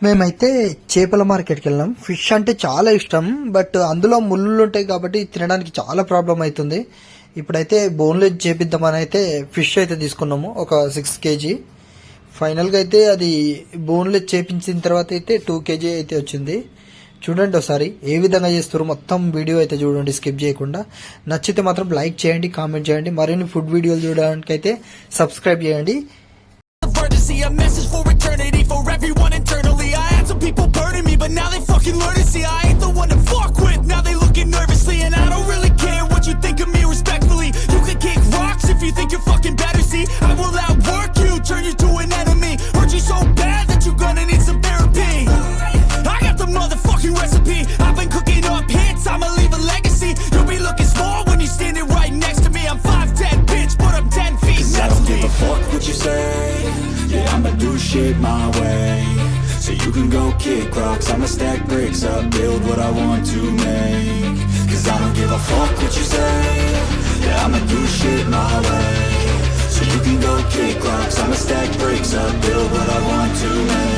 మేమైతే చేపల మార్కెట్కి వెళ్ళాం. ఫిష్ అంటే చాలా ఇష్టం, బట్ అందులో ముళ్ళు ఉంటాయి కాబట్టి తినడానికి చాలా ప్రాబ్లం అవుతుంది. ఇప్పుడైతే బోన్లెస్ చేపిద్దామని అయితే ఫిష్ అయితే తీసుకున్నాము, ఒక 6 kg. ఫైనల్గా అయితే అది బోన్లెస్ చేపించిన తర్వాత అయితే 2 kg అయితే వచ్చింది. చూడండి ఒకసారి ఏ విధంగా చేస్తారు, మొత్తం వీడియో అయితే చూడండి స్కిప్ చేయకుండా. నచ్చితే మాత్రం లైక్ చేయండి, కామెంట్ చేయండి. మరిన్ని ఫుడ్ వీడియోలు చూడడానికి అయితే సబ్స్క్రైబ్ చేయండి. A message for eternity for everyone internally. I had some people burning me, but now they fucking learn to see I ain't the one to fuck with. Now they looking nervously, and I don't really care what you think of me respectfully. You can kick rocks if you think you're fucking better. See, I will outwork you, turn you to an enemy. Hurt you so bad that you're gonna need some therapy. I got the motherfucking recipe. I've been cooking up hits, I'ma leave a legacy. You'll be looking small when you're standing right next to me. I'm 5'10", bitch, but I'm 10 feet. 'Cause I don't give a fuck what you say. Yeah, I'ma do shit my way. So you can go kick rocks, I'ma stack bricks up, build what I want to make. 'Cause I don't give a fuck what you say. Yeah, I'ma do shit my way. So you can go kick rocks, I'ma stack bricks up, build what I want to make.